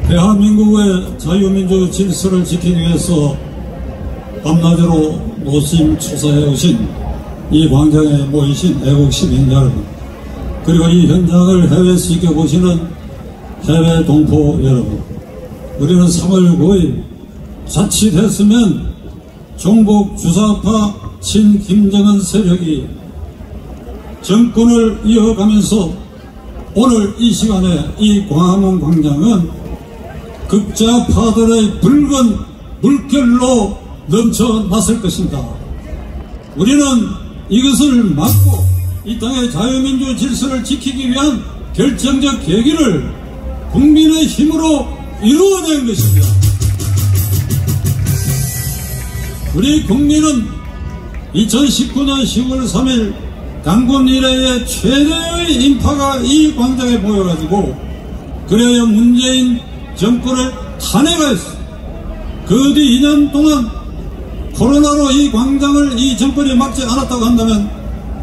대한민국의 자유민주 질서를 지키기 위해서 밤낮으로 노심초사해 오신 이 광장에 모이신 애국 시민 여러분, 그리고 이 현장을 해외에서 지켜보시는 해외 동포 여러분, 우리는 3월 9일 자칫했으면 종북 주사파 친김정은 세력이 정권을 이어가면서 오늘 이 시간에 이 광화문 광장은 극좌파들의 붉은 물결로 넘쳐났을 것입니다. 우리는 이것을 막고 이 땅의 자유민주 질서를 지키기 위한 결정적 계기를 국민의 힘으로 이루어낸 것입니다. 우리 국민은 2019년 10월 3일 단군 이래의 최대의 인파가 이 광장에 모여가지고 그래야 문재인 정권을 탄핵하였습니다. 그 뒤 2년 동안 코로나로 이 광장을 이 정권이 막지 않았다고 한다면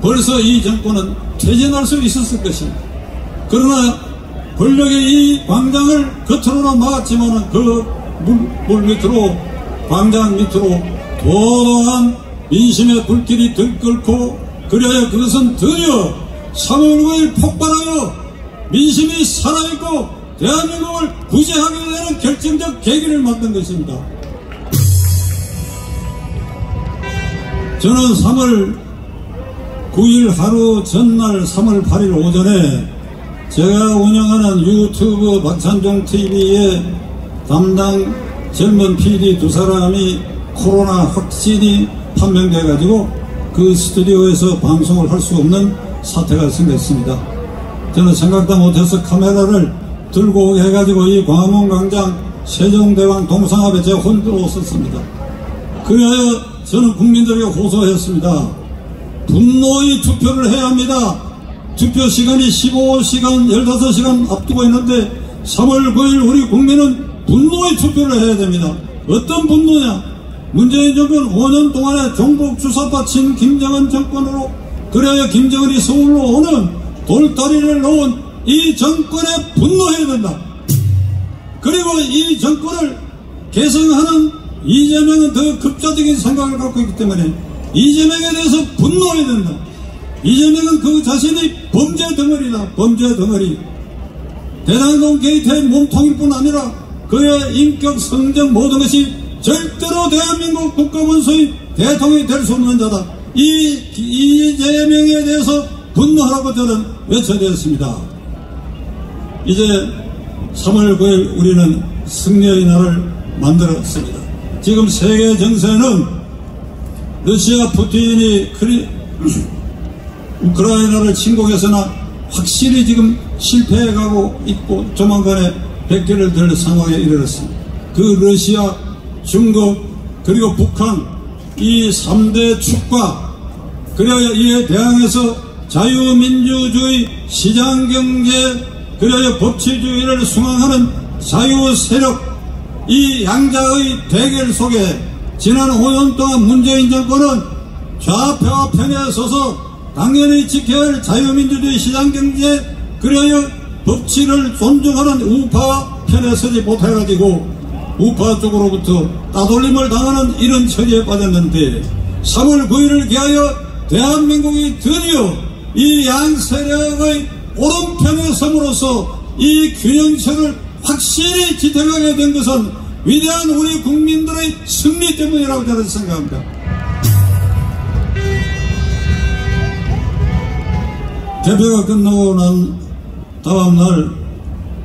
벌써 이 정권은 퇴진할 수 있었을 것입니다. 그러나 권력이 이 광장을 겉으로는 막았지만 그 물 밑으로, 광장 밑으로 도도한 민심의 불길이 들끓고 그래야 그것은 드디어 3월 9일 폭발하여 민심이 살아있고 대한민국을 구제하게 되는 결정적 계기를 만든 것입니다. 저는 3월 9일 하루 전날 3월 8일 오전에 제가 운영하는 유튜브 박찬종 TV의 담당 젊은 PD 2사람이 코로나 확진이 판명돼 가지고 그 스튜디오에서 방송을 할 수 없는 사태가 생겼습니다. 저는 생각도 못해서 카메라를 들고 오게 해가지고 이 광화문 광장 세종대왕 동상 앞에 제가 혼자로 섰습니다. 그래야 저는 국민들에게 호소했습니다. 분노의 투표를 해야 합니다. 투표 시간이 15시간, 15시간 앞두고 있는데 3월 9일 우리 국민은 분노의 투표를 해야 됩니다. 어떤 분노냐? 문재인 정권 5년 동안의 종북 주사파 친 김정은 정권으로 그래야 김정은이 서울로 오는 돌다리를 놓은 이 정권에 분노해야 된다. 그리고 이 정권을 개성하는 이재명은 더 극좌적인 생각을 갖고 있기 때문에 이재명에 대해서 분노해야 된다. 이재명은 그 자신이 범죄 덩어리다. 범죄 덩어리. 대장동 게이트의 몸통일 뿐 아니라 그의 인격, 성적 모든 것이 절대로 대한민국 국가원수의 대통령이 될 수 없는 자다. 이재명에 대해서 분노하라고 저는 외쳐드렸습니다. 이제 3월 9일 우리는 승리의 날을 만들었습니다. 지금 세계 정세는 러시아 푸틴이 우크라이나를 침공해서나 확실히 지금 실패해가고 있고 조만간에 백기를 들 상황에 이르렀습니다. 그 러시아, 중국, 그리고 북한 이 3대 축과 그래야 이에 대항해서 자유민주주의, 시장경제, 그래야 법치주의를 숭앙하는 자유세력 이 양자의 대결 속에 지난 5년 동안 문재인 정권은 좌표와 편에 서서 당연히 지켜야 할 자유민주주의, 시장경제, 그래야 법치를 존중하는 우파 편에 서지 못해가지고 우파 쪽으로부터 따돌림을 당하는 이런 처지에 빠졌는데 3월 9일을 기하여 대한민국이 드디어 이 양세력의 오른편에 섬으로써 이 균형책을 확실히 지탱하게 된 것은 위대한 우리 국민들의 승리 때문이라고 저는 생각합니다. 개표가 끝나고 난 다음날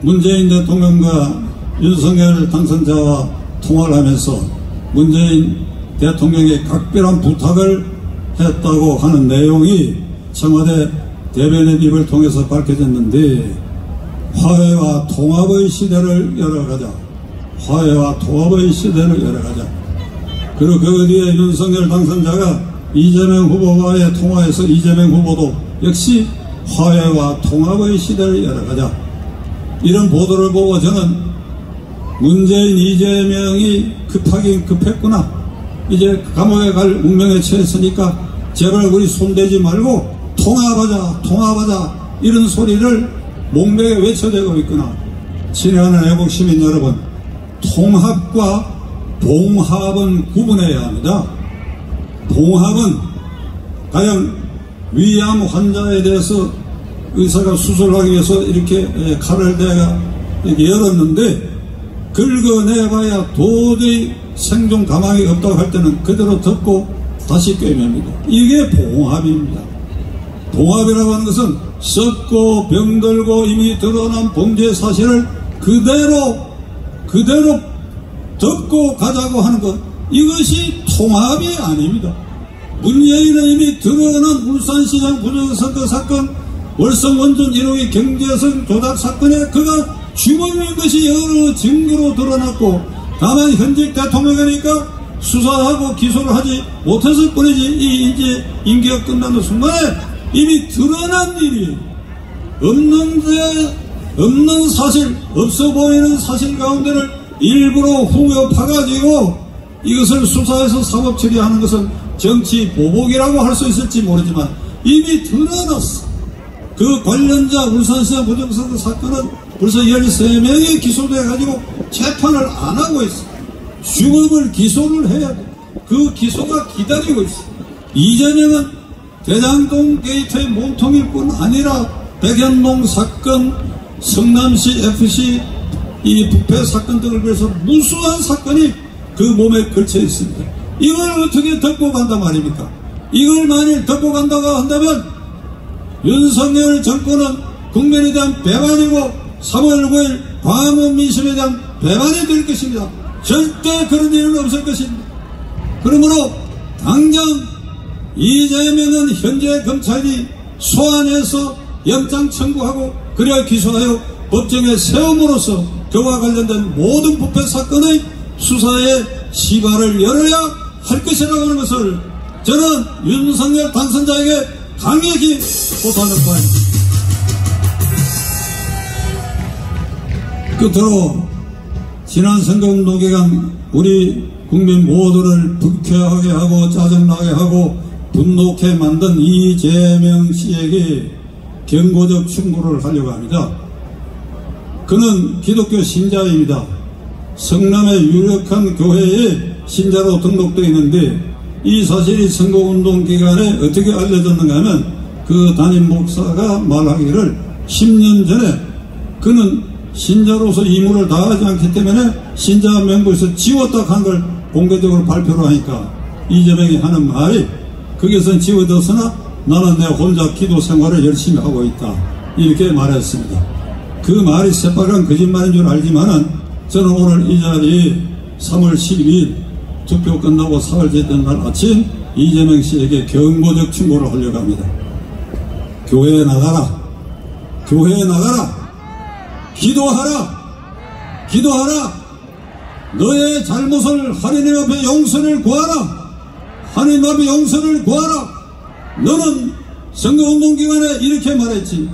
문재인 대통령과 윤석열 당선자와 통화를 하면서 문재인 대통령의 각별한 부탁을 했다고 하는 내용이 청와대 대변인 입을 통해서 밝혀졌는데 화해와 통합의 시대를 열어가자. 화해와 통합의 시대를 열어가자. 그리고 그 뒤에 윤석열 당선자가 이재명 후보와의 통화에서 이재명 후보도 역시 화해와 통합의 시대를 열어가자. 이런 보도를 보고 저는 문재인, 이재명이 급하긴 급했구나. 이제 감옥에 갈 운명에 처했으니까 제발 우리 손대지 말고 통합하자 통합하자 이런 소리를 목매게 외쳐대고 있구나. 친애하는 애국시민 여러분, 통합과 봉합은 구분해야 합니다. 봉합은 가령 위암 환자에 대해서 의사가 수술하기 위해서 이렇게 칼을 내가 이렇게 열었는데 긁어내봐야 도저히 생존 가망이 없다고 할 때는 그대로 덮고 다시 꿰맵니다. 이게 봉합입니다. 봉합이라고 하는 것은 썩고 병들고 이미 드러난 범죄 사실을 그대로 덮고 가자고 하는 것, 이것이 통합이 아닙니다. 문재인은 이미 드러난 울산시장 부정선거 사건, 월성 원전 1호기 경제성 조작 사건에 그가 주범인 것이 여러 증거로 드러났고, 다만 현직 대통령이니까 수사하고 기소를 하지 못해서 뿐이지, 이제 임기가 끝나는 순간에 이미 드러난 일이 없는 사실, 없어 보이는 사실 가운데를 일부러 후벼 파가지고 이것을 수사해서 사법 처리하는 것은 정치 보복이라고 할 수 있을지 모르지만 이미 드러났어. 그 관련자 울산시장 부정선거 사건은 벌써 13명이 기소돼가지고 재판을 안 하고 있어. 주범을 기소를 해야 돼. 그 기소가 기다리고 있어. 이재명은 대장동 게이트의 몸통일 뿐 아니라 백현동 사건, 성남시 FC 이 부패 사건 등을 위해서 무수한 사건이 그 몸에 걸쳐 있습니다. 이걸 어떻게 덮고 간단 말입니까? 이걸 만일 덮고 간다고 한다면 윤석열 정권은 국민에 대한 배반이고 3월 9일 광화문 민심에 대한 배반이 될 것입니다. 절대 그런 일은 없을 것입니다. 그러므로 당장 이재명은 현재 검찰이 소환해서 영장 청구하고 그래야 기소하여 법정에 세움으로써 그와 관련된 모든 부패 사건의 수사에 시발을 열어야 할 것이라고 하는 것을 저는 윤석열 당선자에게 강력히 호소하는 바입니다. 끝으로 지난 선거운동 기간 우리 국민 모두를 불쾌하게 하고 짜증나게 하고 분노케 만든 이재명 씨에게 경고적 충고를 하려고 합니다. 그는 기독교 신자입니다. 성남의 유력한 교회에 신자로 등록되어 있는데 이 사실이 선거운동 기간에 어떻게 알려졌는가 하면 그 담임 목사가 말하기를 10년 전에 그는 신자로서 임무를 다하지 않기 때문에 신자 명부에서 지웠다 한 걸 공개적으로 발표를 하니까 이재명이 하는 말이 거기선 지워졌으나 나는 내 혼자 기도 생활을 열심히 하고 있다 이렇게 말했습니다. 그 말이 새빨간 거짓말인 줄 알지만은 저는 오늘 이 자리에 3월 12일 투표 끝나고 사흘째 된 날 아침 이재명 씨에게 경고적 충고를 하려고 합니다. 교회에 나가라. 교회에 나가라. 기도하라. 기도하라. 너의 잘못을 하느님 앞에 용서를 구하라. 하느님 앞에 용서를 구하라. 너는 선거운동 기간에 이렇게 말했지.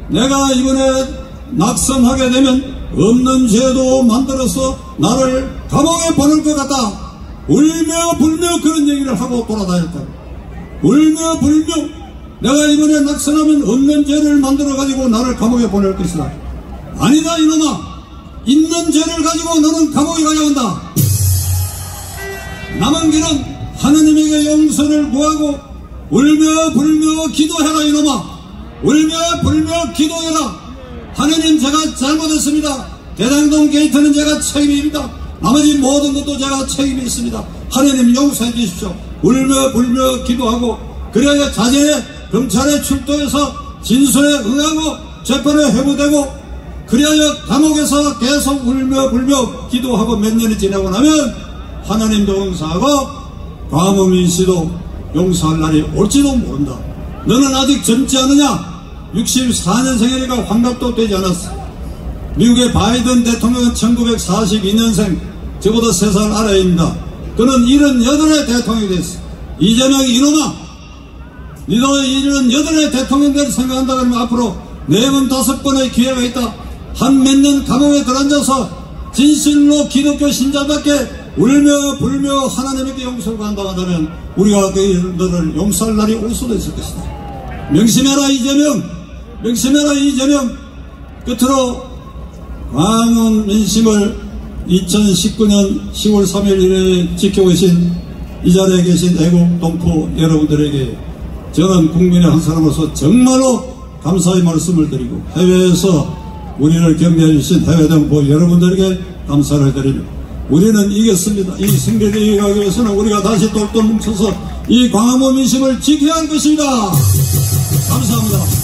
내가 이번에 낙선하게 되면 없는 죄도 만들어서 나를 감옥에 보낼 것 같다. 울며 불며 그런 얘기를 하고 돌아다녔다. 울며 불며 내가 이번에 낙선하면 없는 죄를 만들어가지고 나를 감옥에 보낼 것이다. 아니다 이놈아. 있는 죄를 가지고 너는 감옥에 가야 한다. 남은 길은 하느님에게 용서를 구하고 울며 불며 기도해라 이놈아. 울며 불며 기도해라. 하느님 제가 잘못했습니다. 대장동 게이트는 제가 책임입니다. 나머지 모든 것도 제가 책임이 있습니다. 하느님 용서해 주십시오. 울며 불며 기도하고 그래야 자신의 검찰에 출두해서 진술에 응하고 재판에 회부되고 그래야 감옥에서 계속 울며 불며 기도하고 몇 년이 지나고 나면 하나님도 용서하고 광화문 씨도 용서할 날이 올지도 모른다. 너는 아직 젊지 않느냐? 64년생이니까 환갑도 되지 않았어. 미국의 바이든 대통령은 1942년생, 저보다 3살 아래입니다. 그는 78의 대통령이 됐어. 이재명이 이놈아, 니도 78의 대통령 될 생각한다 그러면 앞으로 4번 5번의 기회가 있다. 한 몇 년 감옥에 들어앉아서 진실로 기독교 신자답게 울며 불며 하나님에게 용서를 구한다고 한다면 우리가 너를 용서할 날이 올 수도 있을 것이다. 명심해라 이재명, 명심해라 이재명. 끝으로 광화문 민심을 2019년 10월 3일 이래 지켜오신 이 자리에 계신 애국 동포 여러분들에게 저는 국민의 한 사람으로서 정말로 감사의 말씀을 드리고, 해외에서 우리를 격려해 주신 해외 동포 여러분들에게 감사를 드립니다. 우리는 이겼습니다. 이 승리를 이어가기 위해서는 우리가 다시 똘똘 뭉쳐서 이 광화문 민심을 지켜야 할 것입니다. 감사합니다.